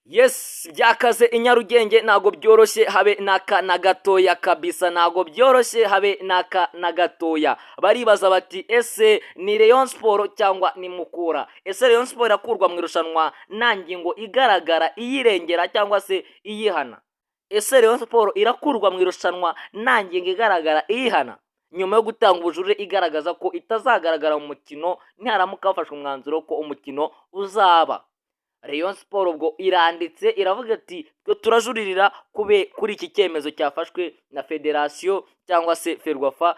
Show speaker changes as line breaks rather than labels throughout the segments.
Yes, byakaze i Nyarugenge ntago byoroshye habe naka na gatoya kabisa, ntago byoroshye habe naka na gatoya. Baribaza bati ese ni Rayon Sport cyangwa ni Mukura? Ese Rayon Sport irakurwa mu irushanwa nta ngingo igaragara iyirengera cyangwa se iyihana? Ese Rayon Sport irakurwa mu irushanwa nta ngingo igaragara iyihana? Nyuma yo gutanga ubujurire igaragaza ko itazagaragara mu mukino niharamuka hafashwe umwanzuro ko umukino uzaba. Rayon Sport ubwo iranditse iravuga ati twe turajuririra kuri iki cyemezo cyafashwe na federasiyo cyangwa se Ferwafa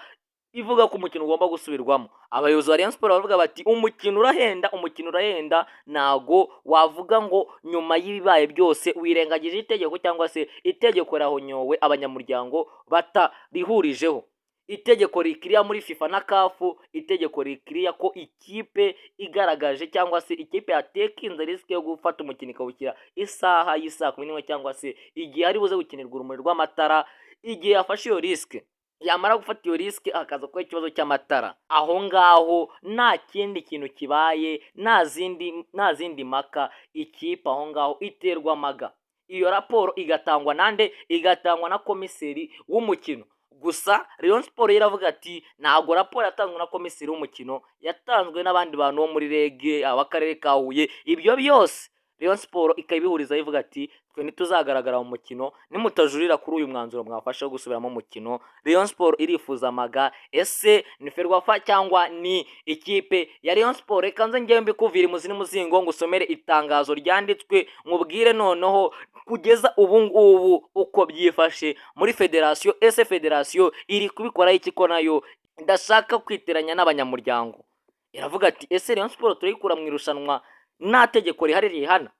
ivuga ko umukino ugomba gusubirwamo. Abayobozi ba Rayon Sport bavuga bati umukino urahenda, ntago wavuga ngo nyuma y'ibibaye byose wirengagije itegeko cyangwa se itegeko rahonyowe abanyamuryango batarihurijeho. Itegeko rikiriya muri FIFA na CAF, itegeko rikiriya ko ikipe igaragaje cyangwa se ikipe yatekinze risk yo gufata umukino ikawukira isaha y'isa 11 cyangwa se igihe ari buze gukinirwa urumuri rw'amatara, igihe yafashe iyo risk yamara gufata iyo risk akaza kuba ikibazo cy'amatara, aho ngaho nta kindi kintu kibaye, nta zindi maka, ikipe aho ngaho iterwa amaga. Iyo raporo igatangwa nande? Igatangwa na komiseri w'umukino. Gusa Rayon Sport iravuga ati ntago raporo yatanzwe na komiseri w'umukino, yatanzwe n'abandi bantu bo muri rege abakarere ka Huye. Ibyo byose Rayon Sport ikabihuriza ivuga ati twe ntituzagaragara mu mukino nimutajurira kuri uyu mwanzuro mwafashe wo gusubiramo umukino. Rayon Sport irifuza amaga. Ese ni Ferwafa cyangwa ni ikipe ya Rayon Sport? Reka nze ngewe mbikuvira imuzi n'umuzingo ngusomere itangazo ryanditswe nkubwire noneho kugeza ubu ngubu uko byifashe muri federasiyo. Ese federasiyo iri kubikora iki ko nayo ndashaka kwiteranya n'abanyamuryango? Iravuga ati ese Rayon Sport turayikura mu irushanwa nta tegeko rihari rihana?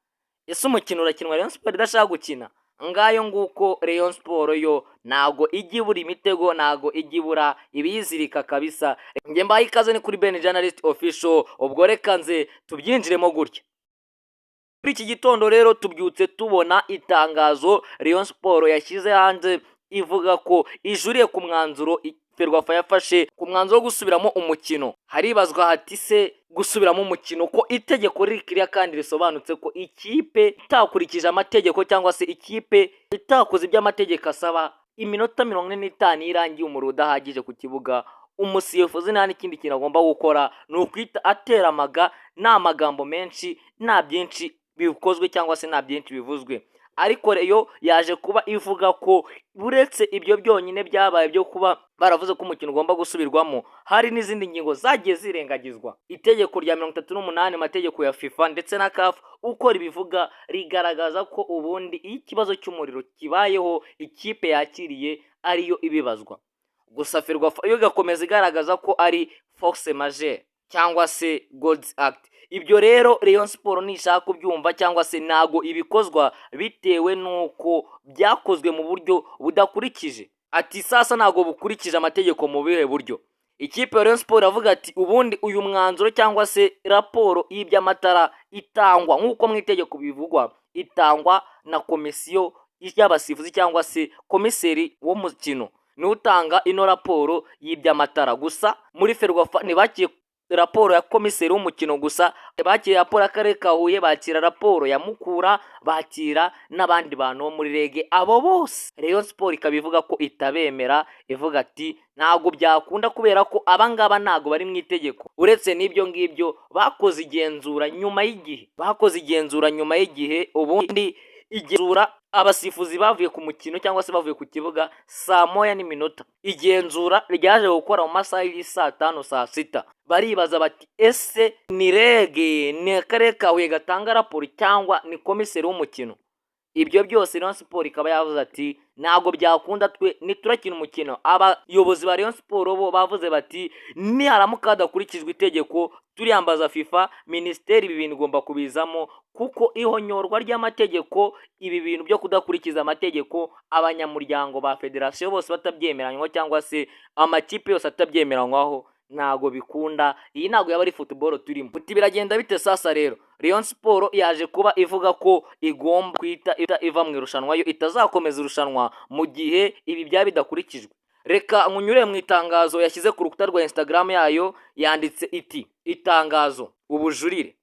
Ese umukino urakinwa Rayon Sport idashaka gukina? Ngayo nguko Rayon Sport yo nago ijya ibura imitego, nago ijya ibura ibiyizirika kabisa. Nge mbaye ikaze ni kuri Ben Journalist Official, ubwo reka nze tubyinjiremo gutya. Muri iki gitondo rero tubyutse tubona itangazo Rayon Sport yashyize hanze ivuga ko ijuriye ku mwanzuro Ferwafa yafashe ku mwanzuro wo gusubiramo umukino. Haribazwa hati se gusubiramo umukino ko itegeko rikiriya kandi risobanutse ko ikipe itakurikije amategeko cyangwa se ikipe itakoze iby'amategeko asaba, iminota 45 irangiye umuriro udahagije ku kibuga, umusifuzi nta n'ikindi kintu agomba gukora ni ukwita atera amaga, nta magambo menshi, nta byinshi bikozwe cyangwa se nta byinshi bivuzwe. Ariko reyo yaje kuba ivuga ko buretse ibyo byonyine byabaye byo kuba baravuze ko umukino ugomba gusubirwamo, hari n'izindi ngingo zagiye zirengagizwa. Itegeko rya 38 amategeko ya FIFA ndetse na CAF uko ribivuga rigaragaza ko ubundi iyo ikibazo cy'umuriro kibayeho ikipe yakiriye ariyo ibibazwa. Gusa Ferwafa yo gakomeza igaragaza ko ari force majeure cyangwa se God's Act. Ibyo rero Rayon Sport nishaka kubyumva cyangwa se nago ibikozwa bitewe nuko byakozwe mu buryo budakurikije. Ati sasa nago bukurikije amategeko mu bihe buryo. Ikipe ya Rayon Sport avuga ati ubundi uyu mwanzuro cyangwa se raporo y'iby'amatara itangwa nk'uko mu itegeko bivugwa, itangwa na komisiyo y'abasifuzi cyangwa se komiseri w'umukino ni utanga ino raporo y'iby'amatara. Gusa muri Ferwafa ntibakiye raporo ya komiseri w'umukino gusa, bakira raporo y'akarere ka Huye, bakira raporo ya Mukura, bakira n'abandi bantu bo muri rege. Abo bose Rayon Sport ikabivuga ko itabemera, ivuga ati ntago byakunda kubera ko abangaba ntago bari mu itegeko. Uretse n'ibyo ngibyo bakoze igenzura nyuma y'igihe, ubundi igenzura abasifuzi bavuye ku mukino cyangwa se bavuye ku kibuga saa 1:00. Igenzura ryaje gukora mu masaha y'isa 5 saa 6. Baribaza bati ese ni rege, ni akarere ka Huye gatanga raporo cyangwa ni komiseri w'umukino? Ibyo byose Rayon Sport ikaba yavuze ati ntago byakunda, twe niturakina umukino. Abayobozi ba Rayon Sport bo bavuze bati niharamuka hadakurikijwe itegeko turiyambaza FIFA, ministeri ibi bintu igomba kubizamo kuko ihonyorwa ry'amategeko, ibi bintu byo kudakurikiza amategeko abanyamuryango ba federasiyo bose batabyemeranywa cyangwa se amakipe yose atabyemeranywaho ntago bikunda. Iyi ntago yaba ari football turimo. Buti biragenda bite sasa rero? Rayon Sport yaje kuba ivuga ko igomba kwita iva mu irushanwa, yo itazakomeza irushanwa mu gihe ibi bya bidakurikijwe. Reka nkunyure mu itangazo yashyize ku rukuta rwa Instagram yayo, yanditse iti itangazo ubujurire.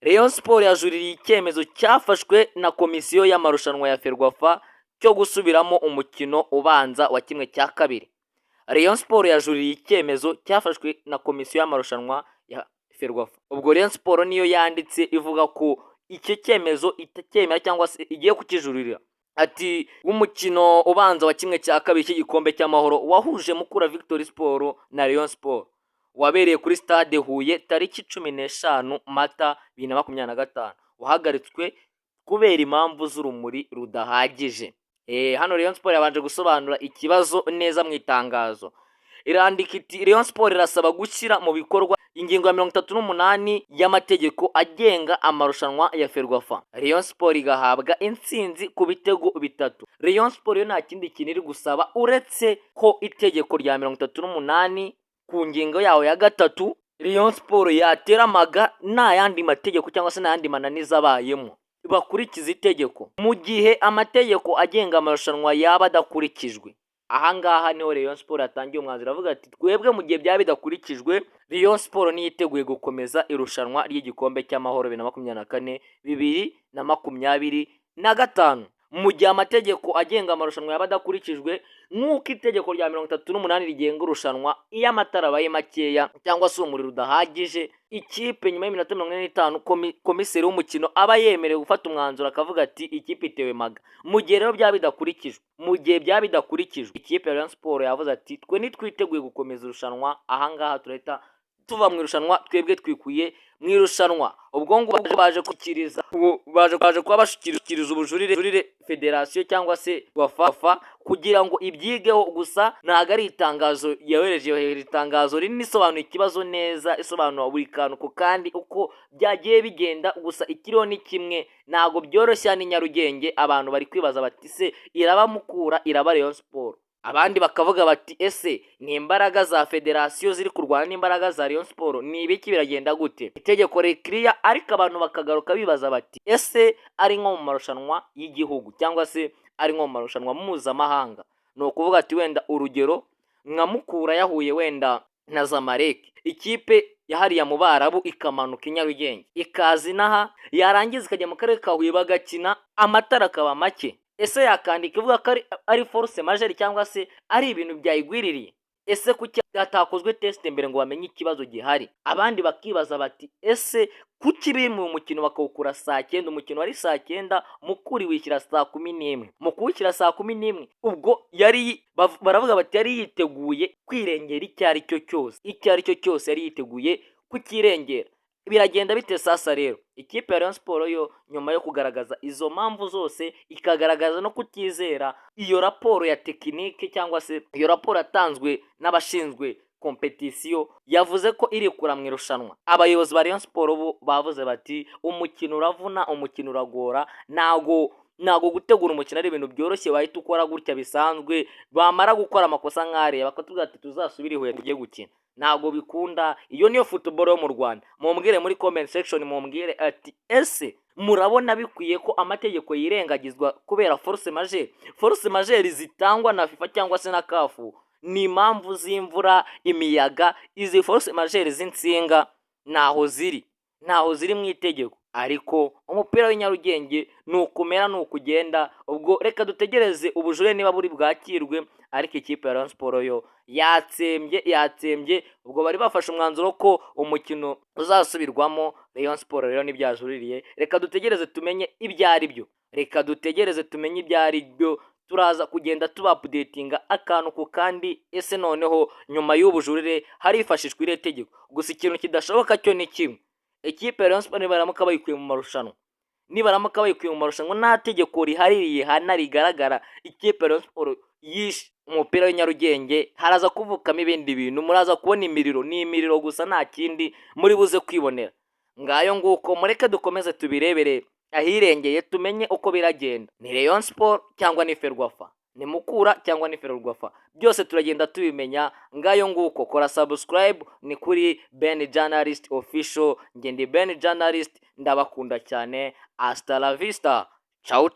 Rayon Sport yajuririye icyemezo cyafashwe na komisiyo y'amarushanwa ya Ferwafa cyo gusubiramo umukino ubanza wa kimwe cya kabiri. Rayon Sport yajuririye icyemezo cyafashwe na komisiyo y'amarushanwa ya Ferwafa. Ubwo Rayon Sport niyo yanditse ivuga ko icyo cyemezo itacyemera cyangwa se igiye kukijuririra. Ati umukino ubanza wa kimwe cya kabiri cy'igikombe cy'amahoro wahuje Mukura Victory Sport na Rayon Sport wabereye kuri stade Huye tariki 15 Mata 2025 wahagaritswe kubera impamvu z'urumuri rudahagije. Hano Rayon Sport yabanje gusobanura ikibazo neza mu itangazo. Irandika iti Rayon Sport irasaba gushyira mu bikorwa ingingo ya 38 y'amategeko agenga amarushanwa ya Ferwafa. Rayon Sport igahabwa intsinzi ku bitego bitatu. Rayon Sport yo nta kindi kintu iri gusaba uretse ko itegeko rya 38 ku ngingo yawo ya gatatu Rayon Sport yatera amaga nta yandi mategeko cyangwa se n'ayandi mananiza abayemo bakurikiza itegeko mu gihe amategeko agenga amarushanwa yaba adakurikijwe. Ahangaha niho Rayon Sport yatangiye umwanzuro avuga ati twebwe mu gihe byaba bidakurikijwe Rayon Sport niyiteguye gukomeza irushanwa ry'igikombe cy'amahoro 2024 2025 mu gihe amategeko agenga amarushanwa yaba adakurikijwe nk'uko itegeko rya 38 rigenga urushanwa iyo amatara abaye makeya cyangwa se umuriro udahagije ikipe nyuma y'iminota 45 komiseri w'umukino aba yemerewe gufata umwanzuro akavuga ati ikipe itewe maga. Mu gihe rero byaba bidakurikijwe ikipe ya Rayon Sport yavuze ati twe nitwiteguye gukomeza irushanwa. Ahangaha turahita tuva mu irushanwa twebwe twikuye mu irushanwa. Ubwo ngo baje kuba bashikiriza ubujurire federation cyangwa se Ferwafa kugira ngo ibyigeho. Gusa ntago ari itangazo yawereje, itangazo rinini isobanura ikibazo neza, isobanura buri kantu ko kandi uko byagiye bigenda. Gusa ikiriho ni kimwe, ntago byoroshya ni Nyarugenge. Abantu bari kwibaza bati se iraba Mukura iraba Rayon Sport, abandi bakavuga bati ese ni imbaraga za federation ziri kurwana n'imbaraga za Rayon Sport, ni ibiki biragenda gute? Itegeko clear, ariko abantu bakagaruka bibaza bati ese ari nko mu marushanwa y'igihugu cyangwa se ari nko mu marushanwa mpuzamahanga. No kuvuga ati wenda urugero nka Mukura yahuye wenda na Zamalek, ikipe yahariya mu Barabu ikamanuka Nyarugenge ikazinaha, yarangiza ikajya mu karere ka Huye bagakina amatara akaba make. Ese yakandika ivuga ko ari force majeure cyangwa se ari ibintu byayigwiririye? Ese kuki hatakozwe test mbere ngo bamenye ikibazo gihari? Abandi bakibaza bati ese kuki biri mu mukino bakawukura saa 9, umukino wari saa 9 Mukuri wishyira saa 11, mu kuwushyira saa 11 ubwo baravuga bati yari yiteguye kwirengera icyo ari cyo cyose yari yiteguye kukirengera. Biragenda bite sasa rero? Ikipe ya Rayon Sport yo nyuma yo kugaragaza izo mpamvu zose ikagaragaza no kutizera iyo raporo ya tekinike cyangwa se iyo raporo yatanzwe n'abashinzwe competition, yavuze ko iri kura mu irushanwa. Abayobozi ba Rayon Sport bo bavuze bati umukino uravuna, umukino uragora, nago gutegura umukino ari ibintu byoroshye wahita ukora gutya bisanzwe. Bamara gukora amakosa nk'are bakatubwira ati tuzasubira Huye tugiye gukina, ntago bikunda. Iyo niyo football yo mu Rwanda. Mumbwire muri comment section, mumbwire ati ese murabona bikwiye ko amategeko yirengagizwa kubera force majeure zitangwa na FIFA cyangwa se na CAF? Ni impamvu z'imvura, imiyaga, izi force majeure z'insinga naho ziri mu itegeko. Ariko umupira w'Inyarugenge nukumera nukugenda. Ubwo reka dutegereze ubujure niba buri bwakirwe. Ariko ikipe ya Rayon Sport yo yatsembye. Ubwo bari bafashe umwanzuro ko umukino uzasubirwamo. Rayon Sport rero nibyajuririye, reka dutegereze tumenye ibyo ari byo. Turaza kugenda tuba updatinga akantu ku kandi. Ese noneho nyuma y'ubujurire harifashishwa ire tegeko? Gusa ikintu kidashoboka cyo ni kimwe, ikipe ya Rayon Sport nibaramuka bayikuye mu marushanwa nta tegeko rihaririye hanarigaragara, ikipe ya Rayon Sport yishe umupira w'Inyarugenge, haraza kuvukamo ibindi bintu. Muraza kubona imiriro gusa, nta kindi muri buze kwibonera. Ngayo nguko, mureke dukomeze tubirebere ahirengeye tumenye uko biragenda. Ni Rayon Sport cyangwa ni Ferwafa? Ni Mukura cyangwa ni Ferwafa? Byose turagenda tubimenya. Ngayo nguko, kora subscribe. Ni kuri Ben Journalist Official. Nge ndi Ben Journalist, ndabakunda cyane. Hasta la vista, ciao ciao.